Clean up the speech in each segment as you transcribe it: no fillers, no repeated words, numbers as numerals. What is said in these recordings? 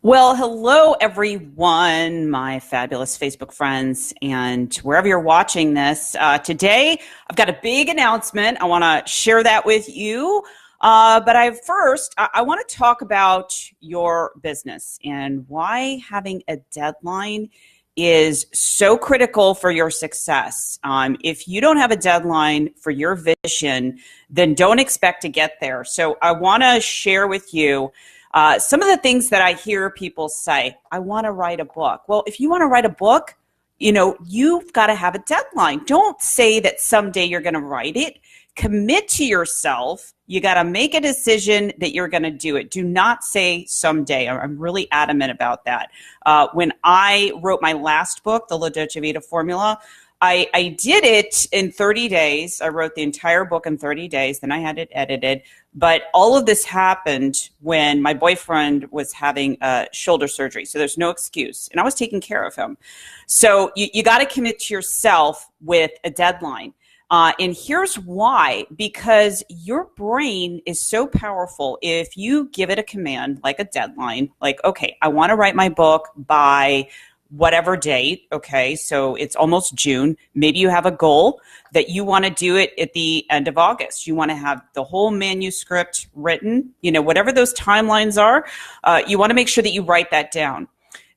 Well, hello everyone, my fabulous Facebook friends, and wherever you're watching this. Today, I've got a big announcement. I want to share that with you. But I want to talk about your business and why having a deadline is so critical for your success. If you don't have a deadline for your vision, then don't expect to get there. So I want to share with you some of the things that I hear people say. I want to write a book. Well, if you want to write a book, you've got to have a deadline. Don't say that someday you're going to write it. Commit to yourself. You got to make a decision that you're going to do it. Do not say someday. I'm really adamant about that. When I wrote my last book, the Dolce Vita formula, I did it in 30 days. I wrote the entire book in 30 days. Then I had it edited. But all of this happened when my boyfriend was having shoulder surgery. So there's no excuse. And I was taking care of him. So you got to commit to yourself with a deadline. And here's why. Because your brain is so powerful. If you give it a command, like a deadline, like, okay, I want to write my book by whatever date. Okay, so it's almost June. Maybe you have a goal that you want to do it at the end of August. You want to have the whole manuscript written, whatever those timelines are, you want to make sure that you write that down.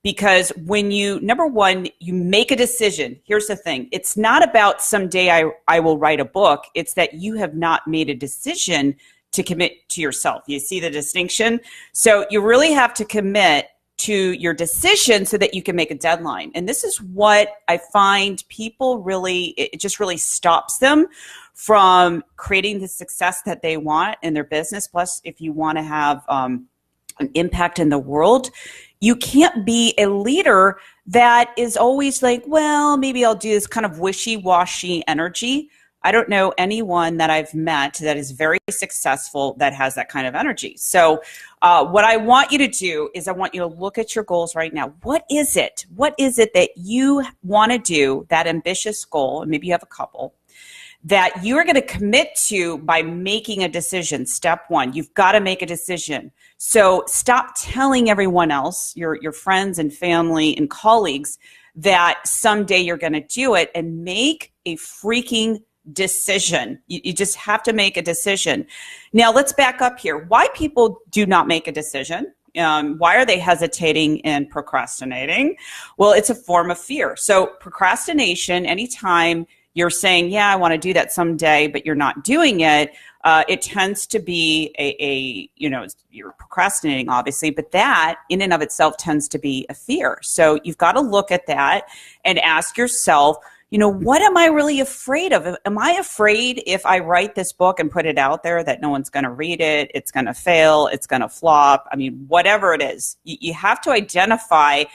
Because when number one, you make a decision. Here's the thing. It's not about someday I will write a book. It's that you have not made a decision to commit to yourself. You see the distinction? So you really have to commit to your decision so that you can make a deadline. And this is what I find people it just really stops them from creating the success that they want in their business. Plus, if you want to have an impact in the world, you can't be a leader that is always like, well, maybe I'll do this kind of wishy-washy energy. I don't know anyone that I've met that is very successful that has that kind of energy. So what I want you to do is I want you to look at your goals right now. What is it? What is it that you want to do, that ambitious goal, and maybe you have a couple, that you're going to commit to by making a decision? Step one, you've got to make a decision. So stop telling everyone else, your friends and family and colleagues, that someday you're going to do it, and make a freaking decision. You just have to make a decision. Now let's back up here. Why people do not make a decision? Why are they hesitating and procrastinating? Well, it's a form of fear. So procrastination, anytime you're saying, yeah, I want to do that someday, but you're not doing it, it tends to be you're procrastinating, obviously, but that in and of itself tends to be a fear. So you've got to look at that and ask yourself, what am I really afraid of? Am I afraid if I write this book and put it out there that no one's going to read it, it's going to fail, it's going to flop? I mean, whatever it is, you have to identify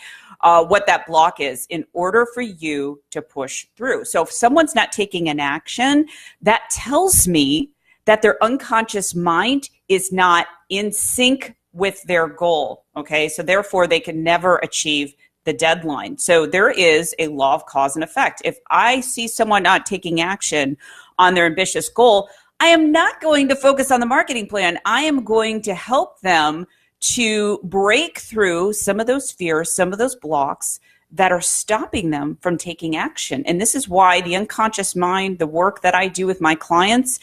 what that block is in order for you to push through. So if someone's not taking an action, that tells me that their unconscious mind is not in sync with their goal. Okay, so therefore they can never achieve the deadline. So there is a law of cause and effect. If I see someone not taking action on their ambitious goal, I am not going to focus on the marketing plan. I am going to help them to break through some of those fears, some of those blocks that are stopping them from taking action. And this is why the unconscious mind, the work that I do with my clients,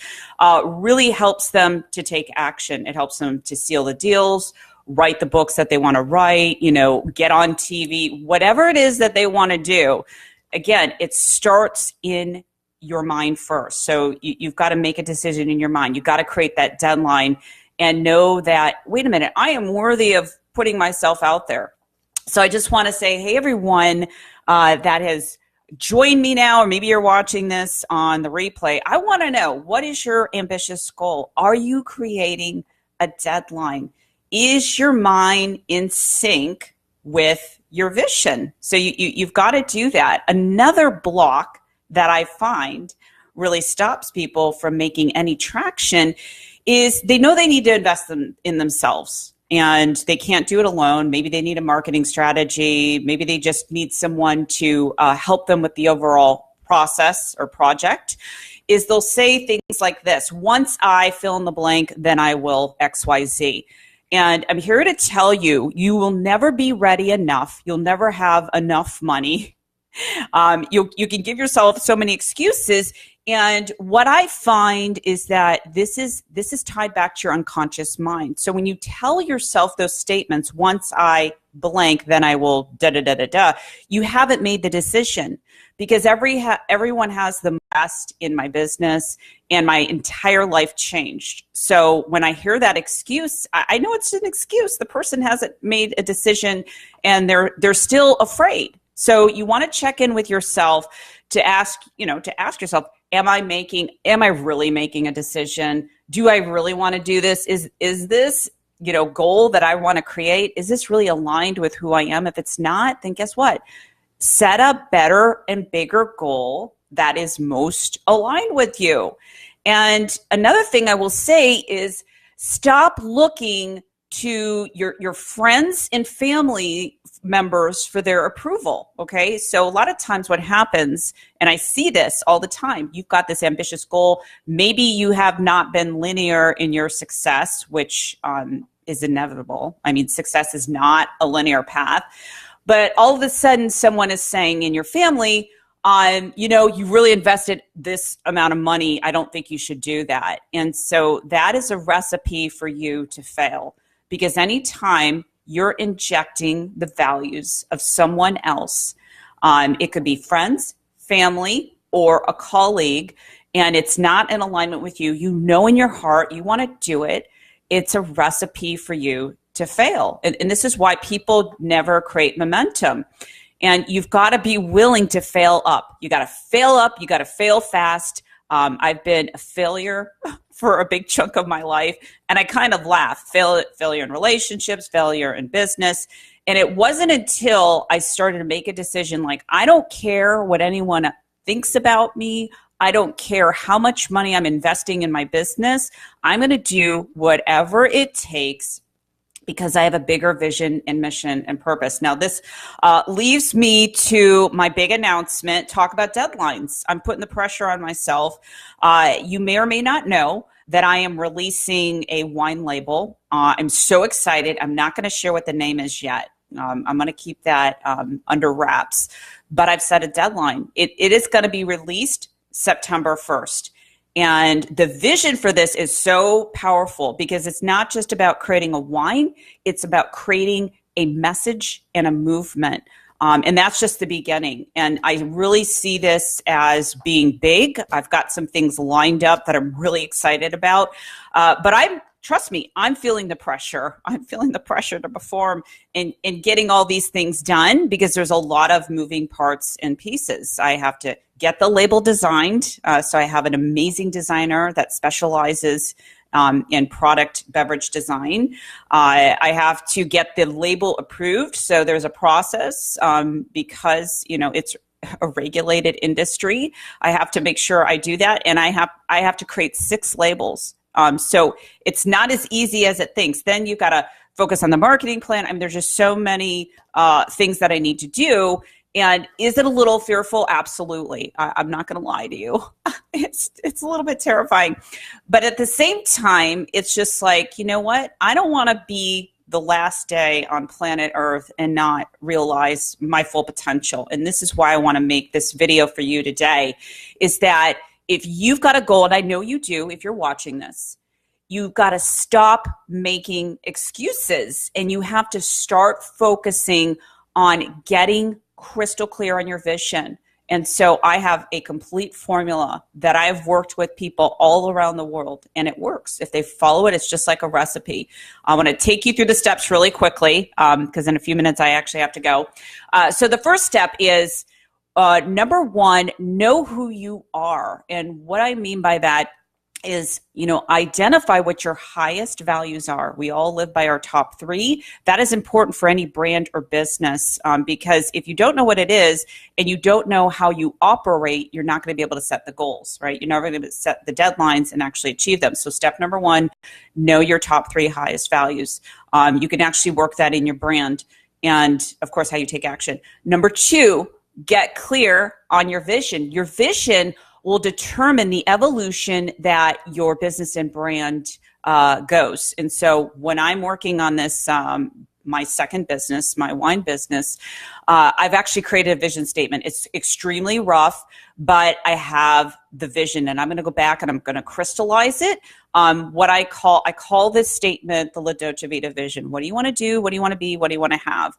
really helps them to take action. It helps them to seal the deals, write the books that they want to write, get on TV, whatever it is that they want to do. Again, it starts in your mind first. So you've got to make a decision in your mind. You've got to create that deadline and know that, wait a minute, I am worthy of putting myself out there. So I just want to say, hey, everyone that has joined me now, or maybe you're watching this on the replay, I want to know, what is your ambitious goal? Are you creating a deadline? Is your mind in sync with your vision? So you've got to do that. Another block that I find really stops people from making any traction is they know they need to invest in themselves, and they can't do it alone. Maybe they need a marketing strategy. Maybe they just need someone to help them with the overall process or project. Is they'll say things like this: once I fill in the blank, then I will XYZ. And I'm here to tell you, you will never be ready enough. You'll never have enough money. You can give yourself so many excuses. And what I find is that this is tied back to your unconscious mind. So when you tell yourself those statements, once I blank, then I will da-da-da-da-da, you haven't made the decision. Because everyone has the best in my business, and my entire life changed. So when I hear that excuse, I know it's an excuse. The person hasn't made a decision, and they're still afraid. So you want to check in with yourself to ask yourself, am I really making a decision? Do I really want to do this? Is this, goal that I want to create, is this really aligned with who I am? If it's not, then guess what? Set a better and bigger goal that is most aligned with you. And another thing I will say is stop looking to your friends and family members for their approval, okay? So a lot of times what happens, and I see this all the time, you've got this ambitious goal. Maybe you have not been linear in your success, which is inevitable. I mean, success is not a linear path. But all of a sudden, someone is saying in your family, you really invested this amount of money. I don't think you should do that. And so that is a recipe for you to fail. Because anytime you're injecting the values of someone else, it could be friends, family, or a colleague, and it's not in alignment with you, in your heart you want to do it, it's a recipe for you to fail. And this is why people never create momentum. And you've got to be willing to fail up. You got to fail up. You got to fail fast. I've been a failure for a big chunk of my life, and I kind of laugh. Failure in relationships, failure in business. And it wasn't until I started to make a decision like, I don't care what anyone thinks about me. I don't care how much money I'm investing in my business. I'm going to do whatever it takes because I have a bigger vision and mission and purpose. Now, this leaves me to my big announcement, talk about deadlines. I'm putting the pressure on myself. You may or may not know that I am releasing a wine label. I'm so excited. I'm not going to share what the name is yet. I'm going to keep that under wraps, but I've set a deadline. It is going to be released September 1st. And the vision for this is so powerful because it's not just about creating a wine, it's about creating a message and a movement. And that's just the beginning. And I really see this as being big. I've got some things lined up that I'm really excited about. But trust me, I'm feeling the pressure. I'm feeling the pressure to perform and getting all these things done because there's a lot of moving parts and pieces. I have to get the label designed. So I have an amazing designer that specializes in product beverage design. I have to get the label approved. So there's a process because, it's a regulated industry. I have to make sure I do that. And I have to create 6 labels. So it's not as easy as it thinks. Then you've got to focus on the marketing plan. I mean, there's just so many things that I need to do. And is it a little fearful? Absolutely. I'm not going to lie to you. It's a little bit terrifying. But at the same time, it's just like, you know what? I don't want to be the last day on planet Earth and not realize my full potential. And this is why I want to make this video for you today, is that if you've got a goal, and I know you do if you're watching this, you've got to stop making excuses and you have to start focusing on getting crystal clear on your vision. And so I have a complete formula that I've worked with people all around the world, and it works. If they follow it, it's just like a recipe. I want to take you through the steps really quickly because in a few minutes I actually have to go. So the first step is number 1, know who you are. And what I mean by that is, identify what your highest values are. We all live by our top 3. That is important for any brand or business because if you don't know what it is and you don't know how you operate, you're not going to be able to set the goals, right? You're never going to set the deadlines and actually achieve them. So step number 1, know your top 3 highest values. You can actually work that in your brand and, of course, how you take action. Number 2, get clear on your vision. Your vision will determine the evolution that your business and brand goes. And so when I'm working on this, my second business, my wine business, I've actually created a vision statement. It's extremely rough, but I have the vision, and I'm going to go back and I'm going to crystallize it. I call this statement the La Dolce Vita vision. What do you want to do? What do you want to be? What do you want to have?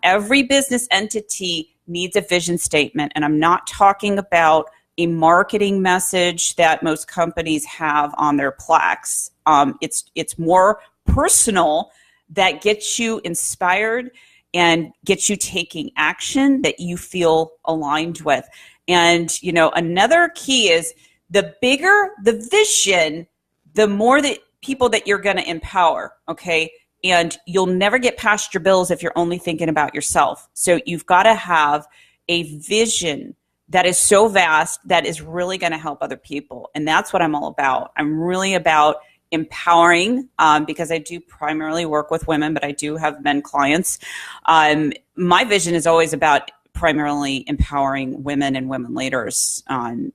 Every business entity needs a vision statement, and I'm not talking about a marketing message that most companies have on their plaques. It's more personal, that gets you inspired and gets you taking action that you feel aligned with. And, you know, another key is the bigger the vision, the more the people that you're going to empower, okay? And you'll never get past your bills if you're only thinking about yourself. So you've got to have a vision that is so vast that is really going to help other people. And that's what I'm all about. I'm really about empowering, because I do primarily work with women, but I do have men clients. My vision is always about primarily empowering women and women leaders,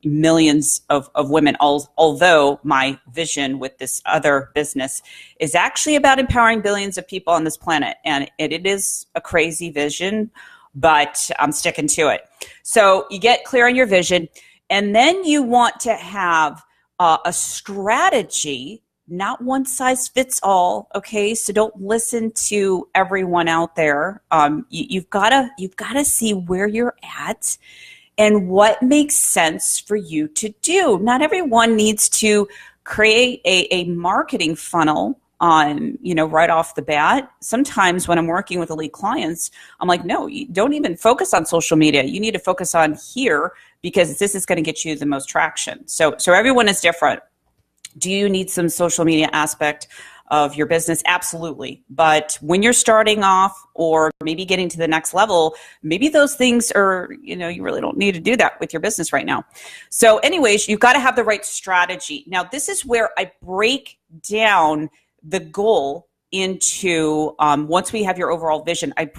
millions of women, although my vision with this other business is actually about empowering billions of people on this planet. And it is a crazy vision, but I'm sticking to it. So you get clear on your vision, and then you want to have a strategy. Not one size fits all, okay? So don't listen to everyone out there. You've got to see where you're at and what makes sense for you to do. Not everyone needs to create a marketing funnel right off the bat. Sometimes when I'm working with elite clients, I'm like, no, you don't even focus on social media. You need to focus on here, because this is going to get you the most traction. So everyone is different. Do you need some social media aspect of your business? Absolutely. But when you're starting off or maybe getting to the next level, maybe those things are, you really don't need to do that with your business right now. So anyways, you've got to have the right strategy. Now, this is where I break down the goal into, once we have your overall vision, I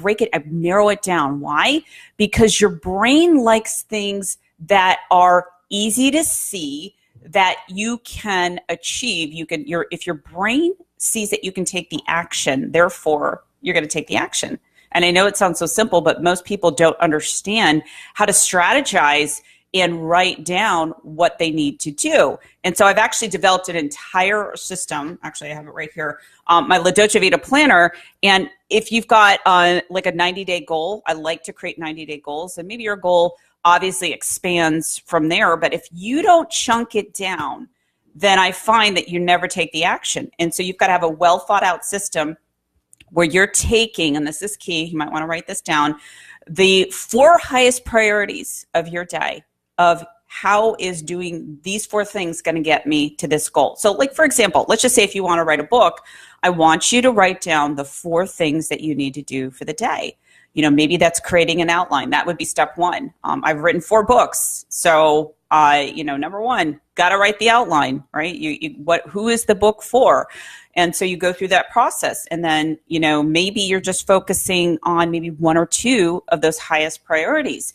narrow it down. Why? Because your brain likes things that are easy to see, that you can achieve. If your brain sees that you can take the action, therefore you're going to take the action. And I know it sounds so simple, but most people don't understand how to strategize and write down what they need to do. And so I've actually developed an entire system. Actually, I have it right here, my La Dolce Vita planner. And if you've got like a 90-day goal, I like to create 90-day goals, and maybe your goal obviously expands from there. But if you don't chunk it down, then I find that you never take the action. And so you've got to have a well thought out system where you're taking, and this is key, you might want to write this down, the 4 highest priorities of your day, of how is doing these 4 things going to get me to this goal. So like, for example, let's just say if you want to write a book, I want you to write down the 4 things that you need to do for the day. Maybe that's creating an outline. That would be step 1. I've written 4 books. So, number 1, got to write the outline, right? Who is the book for? And so you go through that process, and then, maybe you're just focusing on maybe 1 or 2 of those highest priorities.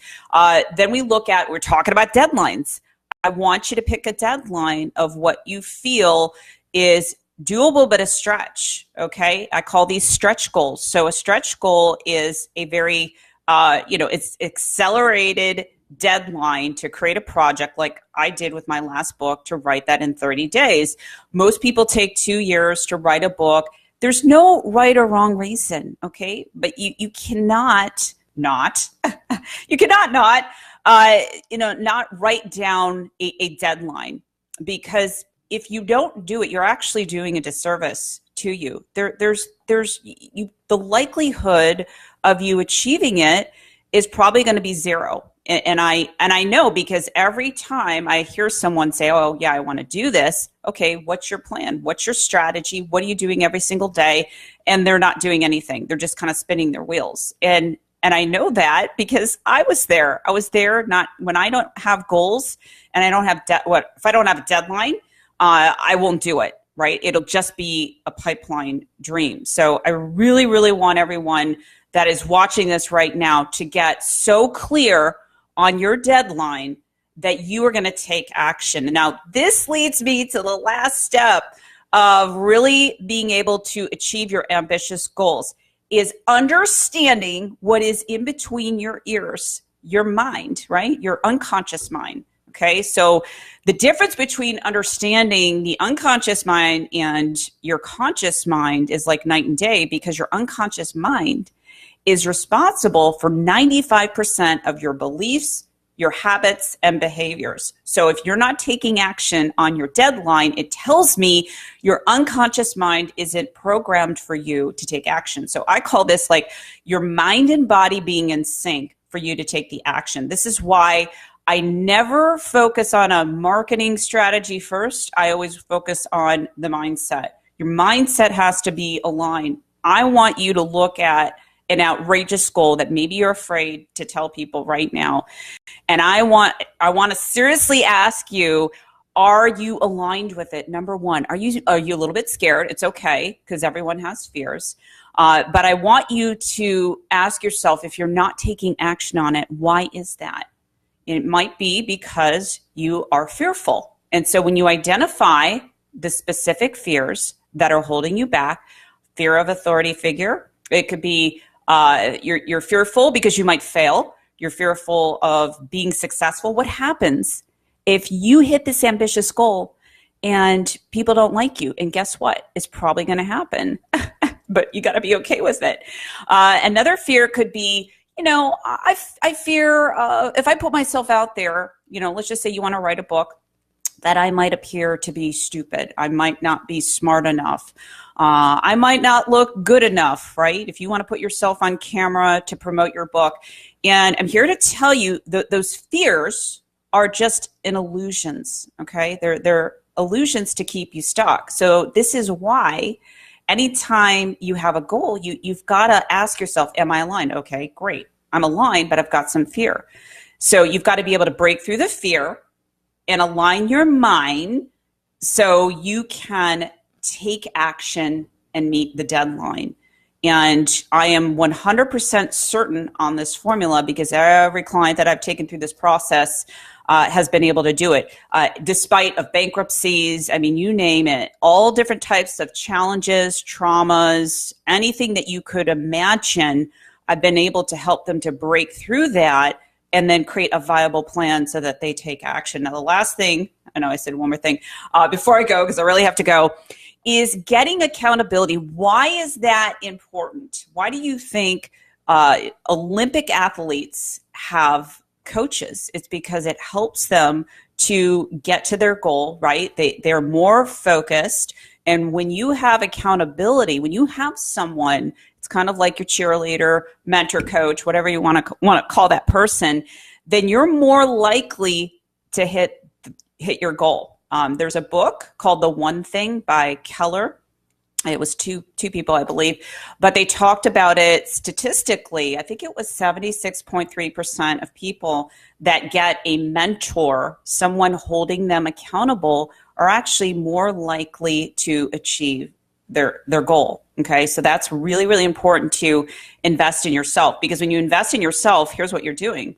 Then we're talking about deadlines. I want you to pick a deadline of what you feel is doable, but a stretch. Okay. I call these stretch goals. So a stretch goal is a very, it's accelerated deadline to create a project like I did with my last book, to write that in 30 days. Most people take 2 years to write a book. There's no right or wrong reason. Okay. But you cannot not write down a deadline, because if you don't do it, you're actually doing a disservice to you. The likelihood of you achieving it is probably going to be 0. And I know, because every time I hear someone say, oh yeah, I want to do this. Okay, what's your plan? What's your strategy? What are you doing every single day? And they're not doing anything. They're just kind of spinning their wheels. And I know that because I was there. Not when I don't have goals and I don't have if I don't have a deadline, I won't do it, right? It'll just be a pipeline dream. So I really, really want everyone that is watching this right now to get so clear on your deadline that you are going to take action. Now, this leads me to the last step of really being able to achieve your ambitious goals is understanding what is in between your ears, your mind, right? Your unconscious mind. Okay, so the difference between understanding the unconscious mind and your conscious mind is like night and day, because your unconscious mind is responsible for 95% of your beliefs, your habits, and behaviors. So if you're not taking action on your deadline, it tells me your unconscious mind isn't programmed for you to take action. So I call this like your mind and body being in sync for you to take the action. This is why I never focus on a marketing strategy first. I always focus on the mindset. Your mindset has to be aligned. I want you to look at an outrageous goal that maybe you're afraid to tell people right now. And I want to seriously ask you, are you aligned with it? Number one, are you a little bit scared? It's okay, because everyone has fears. But I want you to ask yourself, if you're not taking action on it, why is that? It might be because you are fearful. And so when you identify the specific fears that are holding you back, fear of authority figure, it could be you're fearful because you might fail. You're fearful of being successful. What happens if you hit this ambitious goal and people don't like you? And guess what? It's probably going to happen, but you got to be okay with it. Another fear could be, I fear if I put myself out there, let's just say you want to write a book, that I might appear to be stupid. I might not be smart enough. I might not look good enough, right? If you want to put yourself on camera to promote your book. And I'm here to tell you that those fears are just an illusions, okay? They're illusions to keep you stuck. So this is why anytime you have a goal, you've got to ask yourself, am I aligned? Okay, great. I'm aligned, but I've got some fear. So you've got to be able to break through the fear and align your mind so you can take action and meet the deadline. And I am 100% certain on this formula, because every client that I've taken through this process has been able to do it, despite of bankruptcies. I mean, you name it, all different types of challenges, traumas, anything that you could imagine. I've been able to help them to break through that and then create a viable plan so that they take action. Now, the last thing, I know I said one more thing before I go, because I really have to go, is getting accountability. Why is that important? Why do you think Olympic athletes have coaches? It's because it helps them to get to their goal, right? They're more focused. And when you have accountability, when you have someone, it's kind of like your cheerleader, mentor, coach, whatever you want to call that person, then you're more likely to hit your goal. There's a book called The One Thing by Keller. It was two people, I believe, but they talked about it statistically. I think it was 76.3% of people that get a mentor, someone holding them accountable, are actually more likely to achieve their goal. Okay, so that's really, really important to invest in yourself, because when you invest in yourself, here's what you're doing.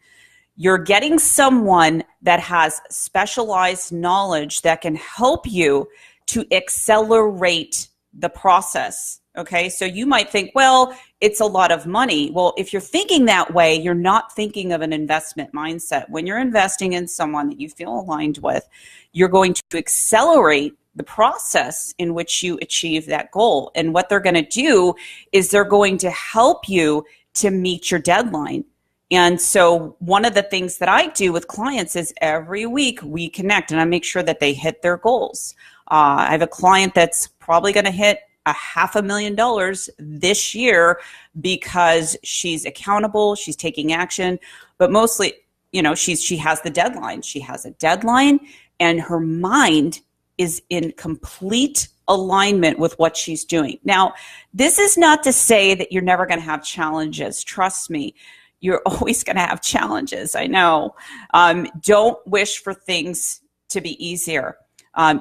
You're getting someone that has specialized knowledge that can help you to accelerate the process. Okay, so you might think, well, it's a lot of money. Well, if you're thinking that way, you're not thinking of an investment mindset. When you're investing in someone that you feel aligned with, you're going to accelerate the process in which you achieve that goal. And what they're going to do is they're going to help you to meet your deadline. And so one of the things that I do with clients is every week we connect and I make sure that they hit their goals. I have a client that's probably going to hit $500,000 this year because she's accountable, she's taking action, but mostly, she has the deadline. She has a deadline and her mind is in complete alignment with what she's doing. Now, this is not to say that you're never going to have challenges. Trust me. You're always going to have challenges. I know. Don't wish for things to be easier.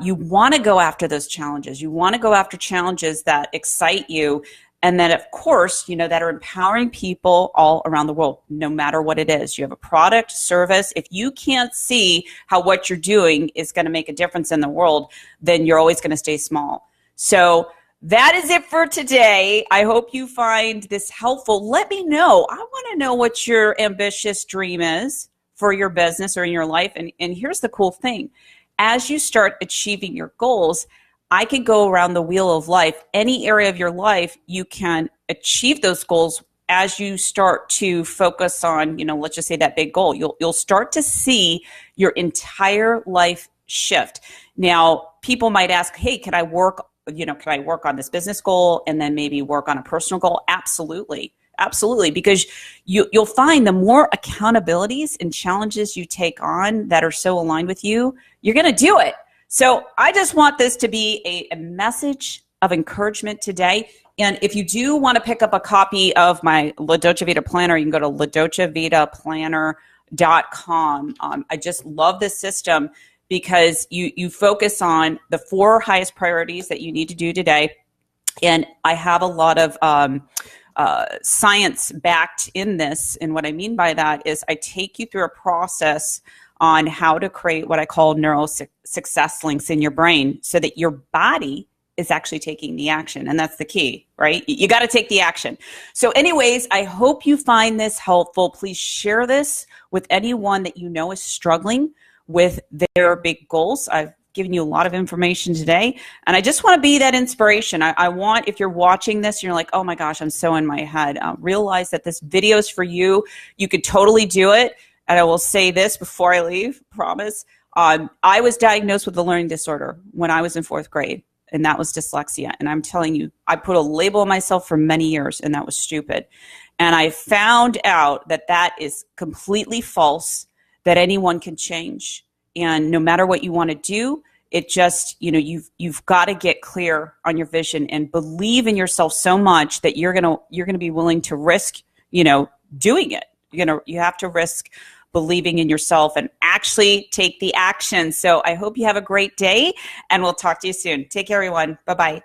You want to go after those challenges. You want to go after challenges that excite you and that, of course, that are empowering people all around the world, no matter what it is. You have a product, service. If you can't see how what you're doing is going to make a difference in the world, then you're always going to stay small. So that is it for today. I hope you find this helpful. Let me know. I want to know what your ambitious dream is for your business or in your life. And here's the cool thing. As you start achieving your goals, I could go around the wheel of life. Any area of your life, you can achieve those goals as you start to focus on, let's just say that big goal. You'll start to see your entire life shift. Now, people might ask, hey, can I work on this business goal and then maybe work on a personal goal? Absolutely. Absolutely. Because you'll find the more accountabilities and challenges you take on that are so aligned with you, you're going to do it. So I just want this to be a message of encouragement today. And if you do want to pick up a copy of my La Dolce Vita Planner, you can go to ladolcevitaplanner.com. I just love this system because you focus on the 4 highest priorities that you need to do today. And I have a lot of science backed in this. And what I mean by that is I take you through a process on how to create what I call neuro success links in your brain so that your body is actually taking the action. And that's the key, right? You got to take the action. So anyways, I hope you find this helpful. Please share this with anyone that you know is struggling with their big goals. I've given you a lot of information today, and I just want to be that inspiration. I want, if you're watching this and you're like, oh my gosh, I'm so in my head, realize that this video is for you. You could totally do it. And I will say this before I leave, promise. I was diagnosed with a learning disorder when I was in 4th grade, and that was dyslexia. And I'm telling you, I put a label on myself for many years, and that was stupid. And I found out that that is completely false, that anyone can change. And no matter what you want to do, it just, you've got to get clear on your vision and believe in yourself so much that you're gonna be willing to risk, doing it. You have to risk believing in yourself and actually take the action. So I hope you have a great day, and we'll talk to you soon. Take care, everyone. Bye-bye.